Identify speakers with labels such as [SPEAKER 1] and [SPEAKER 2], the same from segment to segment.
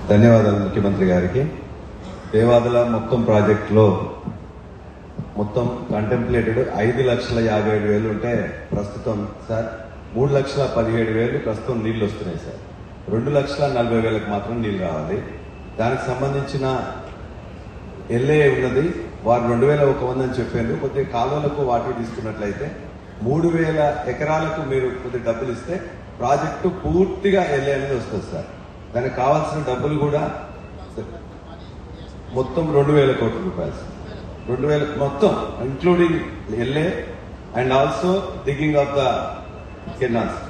[SPEAKER 1] ధన్యవాదాలు ముఖ్యమంత్రి గారికి. దేవాదుల మొత్తం ప్రాజెక్టులో మొత్తం కంటెంప్లేటెడ్ 5,57,000 ఉంటే ప్రస్తుతం సార్ 3,17,000 ప్రస్తుతం నీళ్లు వస్తున్నాయి సార్. 2,40,000 మాత్రం నీళ్లు రావాలి. దానికి సంబంధించిన ఎల్ఏ ఉన్నది, వారు 2,100 అని చెప్పారు. కొద్దిగా కాలువలకు వాటి తీసుకున్నట్లయితే 3,000 ఎకరాలకు మీరు కొద్దిగా డబ్బులు ఇస్తే ప్రాజెక్టు పూర్తిగా ఎల్ఏ అనేది వస్తుంది సార్. దానికి కావాల్సిన డబ్బులు కూడా మొత్తం 2,000 కోట్ల రూపాయలు సార్. 2,000 మొత్తం including LA and also digging of the canals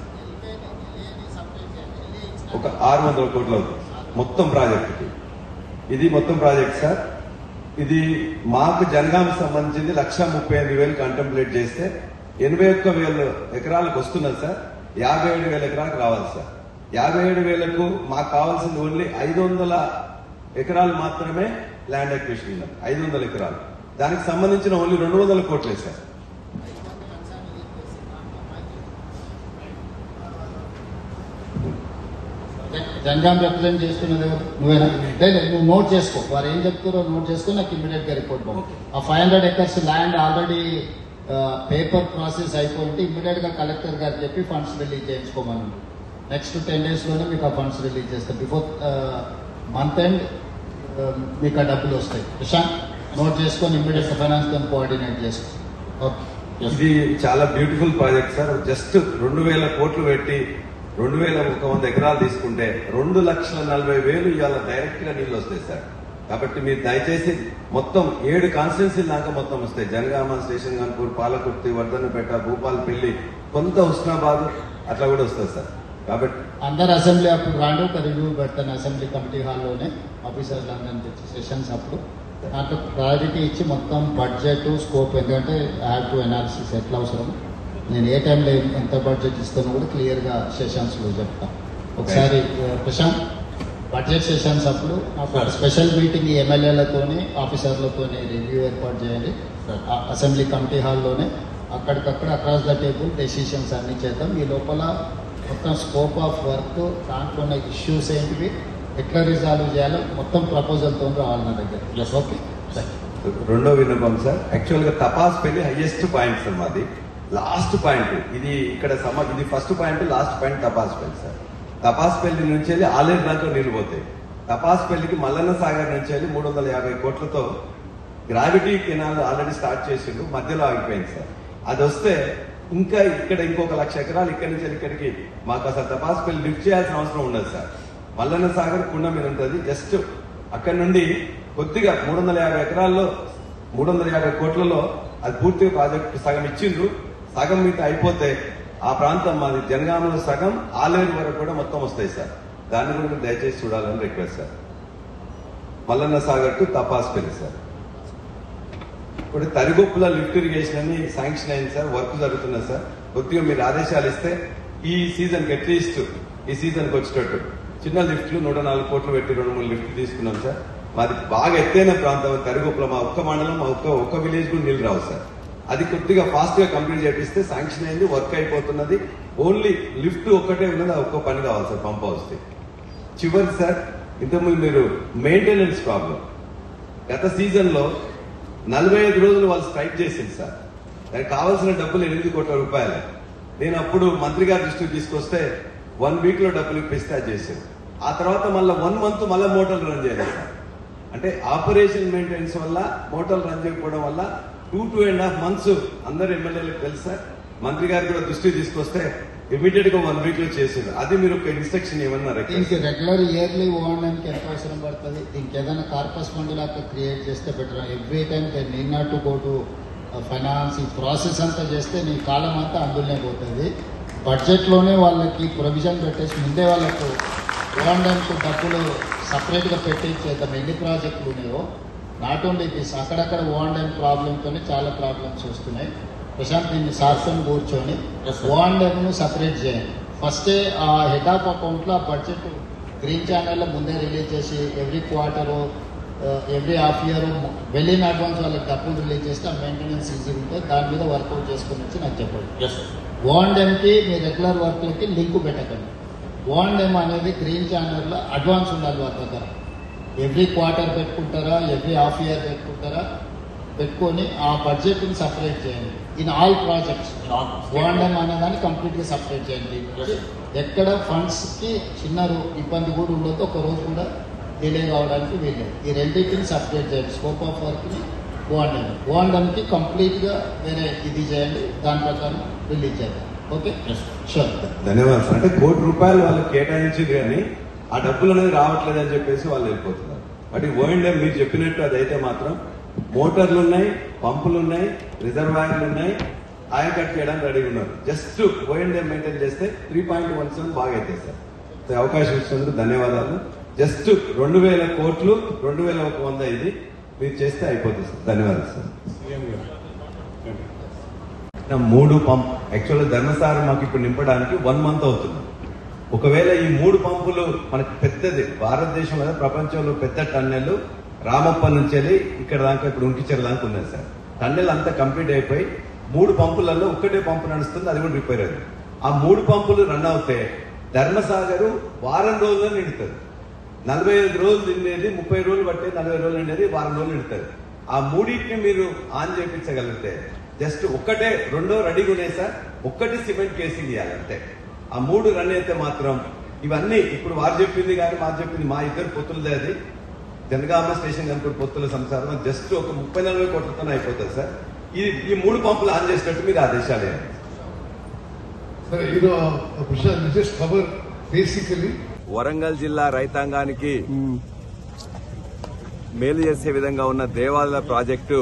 [SPEAKER 1] ఒక 600 కోట్లు అవుతుంది మొత్తం ప్రాజెక్టుకి. ఇది మొత్తం ప్రాజెక్ట్ సార్. ఇది మాకు జనగామ సంబంధించింది 1,35,000 కంటెంప్లేట్ చేస్తే 81,000 ఎకరాలకు వస్తున్నది సార్. 57,000 ఎకరాలకు రావాలి సార్. 57,000కు మాకు కావాల్సింది ఓన్లీ 500 ఎకరాలు మాత్రమే ల్యాండ్ అక్విజిషన్ ఉన్నది. 500 ఎకరాలు. దానికి సంబంధించిన ఓన్లీ 200 కోట్లే సార్.
[SPEAKER 2] జనగాం రిప్రజెంట్ చేస్తున్నది నువ్వేనా? నువ్వు నోట్ చేసుకో, వారు ఏం చెప్తారో నోట్ చేసుకుని నాకు ఇమీడియట్ గా రిపోర్ట్ పంపు. ఆ 500 acres land already paper process అయిపోయింటే ఇమీడియట్ గా కలెక్టర్ గారు చెప్పి ఫండ్స్ రిలీజ్ చేయించుకోమని. నెక్స్ట్ 10 days లోనే మీకు ఆ ఫండ్స్ రిలీజ్ చేస్తాం. బిఫోర్ మంత్ ఎండ్ మీకు ఆ డబ్బులు వస్తాయి. ప్రశాంత్ నోట్ చేసుకొని ఇమీడియట్ ఫైనాన్స్ తో కోఆర్డినేట్ చేసుకో. ఓకే.
[SPEAKER 1] ఇది చాలా బ్యూటిఫుల్ ప్రాజెక్ట్ సార్. జస్ట్ 2,000 కోట్లు పెట్టి 2,100 ఎకరాలు తీసుకుంటే 2,40,000 ఇవాళ డైరెక్ట్ గా నీళ్లు వస్తాయి సార్. కాబట్టి మీరు దయచేసి మొత్తం 7 కాన్స్టిట్యున్సీలు దాకా మొత్తం వస్తాయి. జనగామ, స్టేషన్ గన్పూర్, పాలకుర్తి, వర్ధన్నపేట, భూపాలపల్లి, కొంత హుస్నాబాద్ అట్లా కూడా వస్తుంది సార్. కాబట్టి
[SPEAKER 2] అందరు అసెంబ్లీ అప్పుడు రాండి, ఒక రివ్యూ పెడతాను అసెంబ్లీ కమిటీ హాల్లోనే ఆఫీసర్లు అందరిని తెచ్చి సెషన్స్ అప్పుడు దాంట్లో ప్రయారిటీ ఇచ్చి మొత్తం బడ్జెట్ స్కోప్, ఎందుకంటే హ్యావ్ టు అనాలిసిస్ ఎట్లా అవసరం, నేను ఏ టైంలో ఎంత బడ్జెట్ ఇస్తానో కూడా క్లియర్గా సెషన్స్లో చెప్తాను. ఒకసారి ప్రశాంత్ బడ్జెట్ సెషన్స్ అప్పుడు నాకు స్పెషల్ మీటింగ్ ఎమ్మెల్యేలతోని ఆఫీసర్లతోని రివ్యూ ఏర్పాటు చేయండి అసెంబ్లీ కమిటీ హాల్లోనే. అక్కడికక్కడ అక్రాస్ ద టేబుల్ డెసిషన్స్ అన్ని చేద్దాం. ఈ లోపల మొత్తం స్కోప్ ఆఫ్ వర్క్, దాంట్లో ఉన్న ఇష్యూస్ ఏంటివి, ఎట్లా రిజాల్వ్ చేయాలో మొత్తం ప్రపోజల్తో రావాలి నా దగ్గర. ఓకే.
[SPEAKER 1] రెండో విన్నపం సార్, యాక్చువల్ గా తపాస్ పెళ్లి హైయెస్ట్ పాయింట్ సార్ మాది. లాస్ట్ పాయింట్ ఇది ఇక్కడ ఇది ఫస్ట్ పాయింట్, లాస్ట్ పాయింట్ తపాస్ పెళ్లి సార్. తపాస్ పెళ్లి నుంచి వెళ్ళి ఆలేరు దాంట్లో నీళ్లు పోతాయి. తపాస్ పెళ్లికి మల్లన్న సాగర్ నుంచి వెళ్ళి 350 కోట్లతో గ్రావిటీ కెనాల్ ఆల్రెడీ స్టార్ట్ చేసిండు, మధ్యలో ఆగిపోయింది సార్. అది వస్తే ఇంకా ఇక్కడ ఇంకొక 1,00,000 ఎకరాలు ఇక్కడి నుంచి ఇక్కడికి మాకు అసలు తపాస్ పెళ్లి లిఫ్ట్ చేయాల్సిన అవసరం ఉండదు సార్. మల్లన్న సాగర్ కుండ మీద ఉంటుంది. జస్ట్ అక్కడి నుండి కొద్దిగా 350 ఎకరాల్లో 350 కోట్లలో అది పూర్తిగా ప్రాజెక్టు సగం ఇచ్చిండ్రు. సగం మీద అయిపోతే ఆ ప్రాంతం మాది జనగామలో సగం, ఆలేరు వరకు కూడా మొత్తం వస్తాయి సార్. దాన్ని కూడా మీరు దయచేసి చూడాలని request sir. Mallanna Sagar to Tapaspalli sir. ఇప్పుడు తరిగొప్పుల లిఫ్ట్ ఇరిగేషన్ అని శాంక్షన్ అయింది సార్, వర్క్ జరుగుతున్నది సార్. కొద్దిగా మీరు ఆదేశాలు ఇస్తే ఈ సీజన్కి అట్లీస్ట్ ఈ సీజన్కి వచ్చేటట్టు చిన్న లిఫ్ట్లు 104 కోట్లు పెట్టి 2-3 లిఫ్ట్లు తీసుకున్నాం సార్. మాది బాగా ఎత్తైన ప్రాంతం తరిగొప్పుల, మా ఒక్క మండలం ఒక్క విలేజ్ కూడా నీళ్ళు రావు సార్. అది కొద్దిగా ఫాస్ట్ గా కంప్లీట్ చేపిస్తే శాంక్షన్ అయింది, వర్క్ అయిపోతున్నది. ఓన్లీ లిఫ్ట్ ఒక్కటే ఉన్నది, అది ఒక్క పని కావాలి సార్ పంప్ హౌస్ ది. చివరి సార్, ఇంతకుముందు మీరు మెయింటెనెన్స్ ప్రాబ్లం గత సీజన్ లో 45 రోజులు వాళ్ళు స్ట్రైక్ చేసింది సార్. దానికి కావాల్సిన డబ్బులు 8 కోట్ల రూపాయలు. నేను అప్పుడు మంత్రి గారి దృష్టికి తీసుకొస్తే 1 week లో డబ్బులు ఇప్పిస్తే అది చేశారు. ఆ తర్వాత మళ్ళీ 1 month మళ్ళీ మోటార్లు రన్ చేయాలి సార్. అంటే ఆపరేషన్ మెయింటెనెన్స్ వల్ల మోటార్లు రన్ చేయకపోవడం వల్ల 2.5 months అందరు ఎమ్మెల్యేలకు తెలుసు సార్. మంత్రి గారు కూడా దృష్టికి తీసుకొస్తే ఇమీడియట్ గా 1 week లో చేసారు. అది మీరు ఒక ఇన్స్ట్రక్షన్ ఏమన్నారు?
[SPEAKER 2] దీనికి రెగ్యులర్ ఇయర్లీ ఓనడానికి ఎంత అవసరం పడుతుంది? దీనికి ఏదైనా కార్పస్ ఫండ్ లాగా క్రియేట్ చేస్తే better. Every time they need not to go to finance. ఈ ప్రాసెస్ అంతా చేస్తే నీ కాలం అంతా అందులోనే పోతుంది. బడ్జెట్ లోనే వాళ్ళకి ప్రొవిజన్ పెట్టేసి ముందే వాళ్ళకు ఓనడానికి డబ్బులు సపరేట్ గా పెట్టి చేద్దాం. ఎన్ని ప్రాజెక్టులు ఉన్నాయో నాట్ ఓన్లీ దిస్, అక్కడక్కడ ఓన్ ప్రాబ్లంతోనే చాలా ప్రాబ్లమ్స్ వస్తున్నాయి. ప్రశాంత్ దీన్ని సార్సన్ కూర్చొని ఓన్ ను సపరేట్ చేయండి. ఫస్టే ఆ హెడ్ ఆఫ్ అకౌంట్లో ఆ బడ్జెట్ గ్రీన్ ఛానల్లో ముందే రిలీజ్ చేసి every quarter every half year వెళ్ళిన అడ్వాన్స్ వాళ్ళకి డబ్బులు రిలీజ్ చేస్తే ఆ మెయింటెనెన్స్ ఈజీ ఉంటుంది. దాని మీద వర్కౌట్ చేసుకుని వచ్చి నాకు చెప్పండి. ఓన్ కి మీ రెగ్యులర్ వర్క్లకి లింక్ పెట్టకండి. ఓఎండ్ఎం అనేది గ్రీన్ ఛానల్లో అడ్వాన్స్ ఉండాలి వాళ్ళ దగ్గర. ఎవ్రీ క్వార్టర్ పెట్టుకుంటారా, ఎవ్రీ హాఫ్ ఇయర్ పెట్టుకుంటారా, పెట్టుకొని ఆ బడ్జెట్ని సపరేట్ చేయండి. ఇన్ ఆల్ ప్రాజెక్ట్స్ ఓఎండ్ఎం అనేదాన్ని కంప్లీట్గా సపరేట్ చేయండి. ఎక్కడ ఫండ్స్కి చిన్న ఇబ్బంది కూడా ఉండదు, ఒక రోజు కూడా డిలే కావడానికి వీలేదు. ఈ రెండింటిని సపరేట్ చేయండి. స్కోప్ ఆఫ్ వర్క్ని ఓఎండ్ఎంకి కంప్లీట్గా వేరే ఇది చేయండి, దాని ప్రకారం రిలీజ్ చేద్దాం. Okay, sure.
[SPEAKER 1] ధన్యవాదాలు. అంటే ₹1,00,00,000 వాళ్ళు కేటాయించింది కానీ ఆ డబ్బులు అనేది రావట్లేదు అని చెప్పేసి వాళ్ళు వెళ్ళిపోతున్నారు. బట్ ఓఎండ్ఎం మీరు చెప్పినట్టు అదైతే మాత్రం మోటార్లు ఉన్నాయి, పంపులు ఉన్నాయి, రిజర్వాయర్లు ఉన్నాయి, ఆయకట్ చేయడానికి రెడీగా ఉన్నారు. జస్ట్ ఓఎండ్ఎం మెయింటైన్ చేస్తే 3.17 బాగా అవుతాయి సార్. ఈ అవకాశం ఇచ్చినందుకు ధన్యవాదాలు. జస్ట్ 2,000 కోట్లు 2,100 ఇది మీరు చేస్తే అయిపోతుంది సార్. ధన్యవాదాలు సార్. 3 పంప్ యాక్చువల్గా ధర్మసారం మాకు ఇప్పుడు నింపడానికి 1 మంత్ అవుతుంది. ఒకవేళ ఈ 3 పంపులు మనకి పెద్దది భారతదేశం లేదా ప్రపంచంలో పెద్ద టన్నెల్ రామప్ప నుంచి వెళ్ళి ఇక్కడ దాకా ఇప్పుడు ఉంకిచెర దాకా ఉన్నది సార్. టన్నెల్ అంతా కంప్లీట్ అయిపోయి 3 పంపులలో ఒక్కటే పంపు నడుస్తుంది, అది కూడా రిపేర్ అయింది. ఆ 3 పంపులు రన్ అవుతే ధర్మసాగర్ వారం రోజుల్లో నిండుతుంది. 45 రోజులు నిండేది 30 రోజులు పట్టే, 40 రోజులు నిండేది వారం రోజులు నిండుతుంది. ఆ మూడింటిని మీరు ఆన్ చేయించగలిగితే జస్ట్ ఒక్కటే, రెండో రెడీగా ఉన్నాయి సార్, ఒక్కటి సిమెంట్ కేసింగ్ చేయాలంటే ఆ 3 రన్ అయితే మాత్రం ఇవన్నీ ఇప్పుడు వారు చెప్పింది కానీ మాకు చెప్పింది మా ఇద్దరు పొత్తులదే. అది జనగామ స్టేషన్ కనుక పొత్తుల సంసారం జస్ట్ ఒక 30-40 కోట్లతో అయిపోతుంది సార్. ఈ 3 పంపులు ఆన్ చేసినట్టు మీరు ఆదేశాలు ఇవ్వండి. వరంగల్ జిల్లా రైతాంగానికి మేలు చేసే విధంగా ఉన్న దేవాలయ ప్రాజెక్టు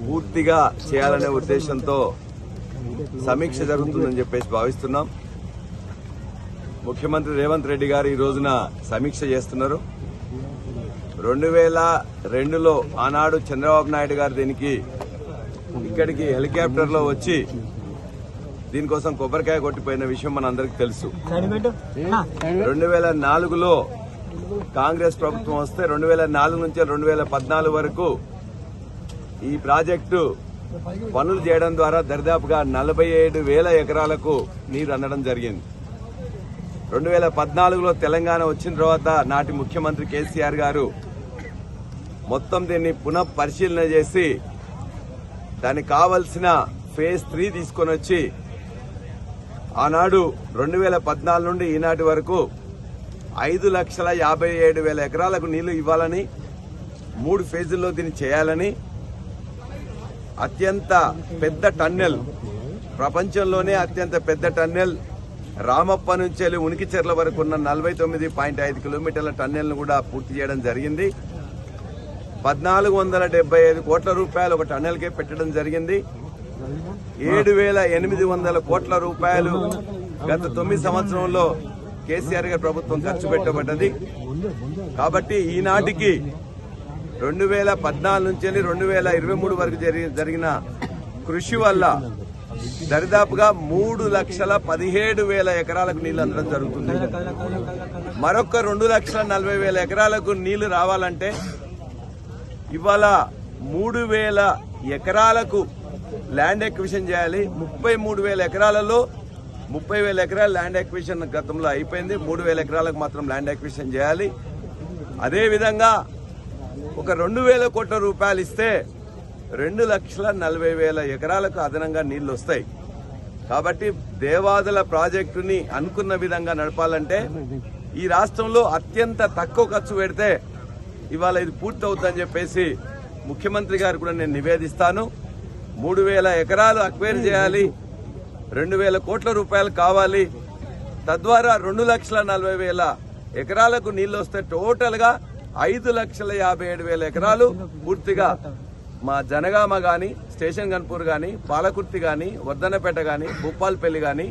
[SPEAKER 1] పూర్తిగా చేయాలనే ఉద్దేశంతో సమీక్ష జరుగుతుందని చెప్పేసి భావిస్తున్నాం. ముఖ్యమంత్రి రేవంత్ రెడ్డి గారు ఈ రోజున సమీక్ష చేస్తున్నారు. 2002లో ఆనాడు చంద్రబాబు నాయుడు గారు దీనికి ఇక్కడికి హెలికాప్టర్లో వచ్చి దీనికోసం కొబ్బరికాయ కొట్టిపోయిన విషయం మనందరికీ తెలుసు. 2004లో కాంగ్రెస్ ప్రభుత్వం వస్తే 2004 నుంచి 2014 వరకు ఈ ప్రాజెక్టు పనులు చేయడం ద్వారా దరిదాపుగా 47,000 ఎకరాలకు నీరు అందడం జరిగింది. 2014లో తెలంగాణ వచ్చిన తర్వాత నాటి ముఖ్యమంత్రి కేసీఆర్ గారు మొత్తం దీన్ని పునః పరిశీలన చేసి దానికి కావలసిన ఫేజ్ 3 తీసుకొని వచ్చి ఆనాడు 2014 నుండి ఈనాటి వరకు 5,57,000 ఎకరాలకు నీళ్లు ఇవ్వాలని, 3 ఫేజుల్లో దీన్ని చేయాలని, అత్యంత పెద్ద టన్నెల్, ప్రపంచంలోనే అత్యంత పెద్ద టన్నెల్ రామప్ప నుంచి వెళ్ళి ఉనికిచెర్ల వరకు ఉన్న 49.5 కిలోమీటర్ల టన్నెల్ను కూడా పూర్తి చేయడం జరిగింది. 1,475 కోట్ల రూపాయలు ఒక టన్నెల్కే పెట్టడం జరిగింది. 7,800 కోట్ల రూపాయలు గత 9 సంవత్సరంలో కేసీఆర్ గారి ప్రభుత్వం ఖర్చు పెట్టబడ్డది. కాబట్టి ఈనాటికి 2014 నుంచి 2023 వరకు జరిగిన కృషి వల్ల దరిదాపుగా 3,17,000 ఎకరాలకు నీళ్లు అందడం జరుగుతుంది. మరొక 2,40,000 ఎకరాలకు నీళ్లు రావాలంటే ఇవాళ 3,000 ఎకరాలకు ల్యాండ్ ఎక్విజిషన్ చేయాలి. 33,000 ఎకరాలలో 30,000 ఎకరాల ల్యాండ్ ఎక్విజిషన్ గతంలో అయిపోయింది. 3,000 ఎకరాలకు మాత్రం ల్యాండ్ ఎక్విజిషన్ చేయాలి. అదేవిధంగా ఒక 2,000 కోట్ల రూపాయలు ఇస్తే 2,40,000 ఎకరాలకు అదనంగా నీళ్లు వస్తాయి. కాబట్టి దేవాదుల ప్రాజెక్టుని అనుకున్న విధంగా నడపాలంటే ఈ రాష్ట్రంలో అత్యంత తక్కువ ఖర్చు పెడితే ఇవాళ ఇది పూర్తవుతుందని చెప్పేసి ముఖ్యమంత్రి గారు కూడా నేను నివేదిస్తాను. 3,000 ఎకరాలు అక్వైర్ చేయాలి, 2,000 కోట్ల రూపాయలు కావాలి. తద్వారా 2,40,000 ఎకరాలకు నీళ్లు వస్తే టోటల్ గా 5,57,000 ఎకరాలు పూర్తిగా మా జనగామ గాని, స్టేషన్ గన్పూర్ గాని, పాలకుర్తి గాని, వర్ధనపేట గాని, భూపాల్పల్లి గాని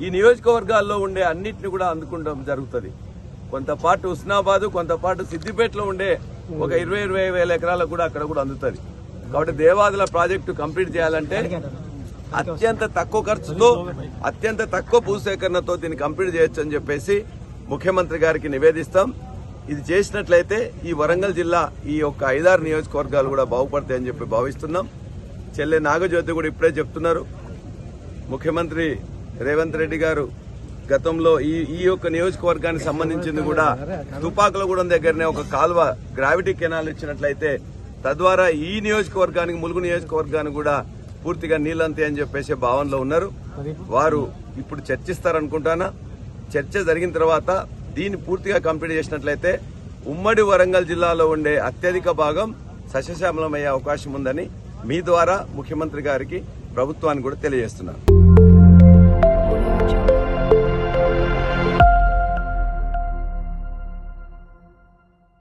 [SPEAKER 1] ఈ నియోజకవర్గాల్లో ఉండే అన్నింటినీ కూడా అందుకుంటాం జరుగుతుంది. కొంతపాటు హుస్నాబాద్, కొంతపాటు సిద్దిపేటలో ఉండే ఒక 20,000 ఎకరాలకు కూడా అక్కడ కూడా అందుతుంది. కాబట్టి దేవాదుల ప్రాజెక్టు కంప్లీట్ చేయాలంటే అత్యంత తక్కువ ఖర్చుతో, అత్యంత తక్కువ భూసేకరణతో దీన్ని కంప్లీట్ చేయొచ్చు అని చెప్పేసి ముఖ్యమంత్రి గారికి నివేదిస్తాం. ఇది చేసినట్లయితే ఈ వరంగల్ జిల్లా ఈ యొక్క 5-6 నియోజకవర్గాలు కూడా బాగుపడతాయని చెప్పి భావిస్తున్నాం. చెల్లె నాగజ్యోతి కూడా ఇప్పుడే చెప్తున్నారు, ముఖ్యమంత్రి రేవంత్ రెడ్డి గారు గతంలో ఈ యొక్క నియోజకవర్గానికి సంబంధించింది కూడా తుపాకులగూడెం దగ్గరనే ఒక కాలువ గ్రావిటీ కెనాల్ ఇచ్చినట్లయితే తద్వారా ఈ నియోజకవర్గానికి ములుగు నియోజకవర్గానికి కూడా పూర్తిగా నీళ్ళంతే అని చెప్పేసి భావనలో ఉన్నారు. వారు ఇప్పుడు చర్చిస్తారనుకుంటానా. చర్చ జరిగిన తర్వాత దీన్ని పూర్తిగా కంప్లీట్ చేసినట్లయితే ఉమ్మడి వరంగల్ జిల్లాలో ఉండే అత్యధిక భాగం సస్యశ్యామలమయ్యే అవకాశం ఉందని మీ ద్వారా ముఖ్యమంత్రి గారికి ప్రభుత్వానికి కూడా తెలియజేస్తున్నారు.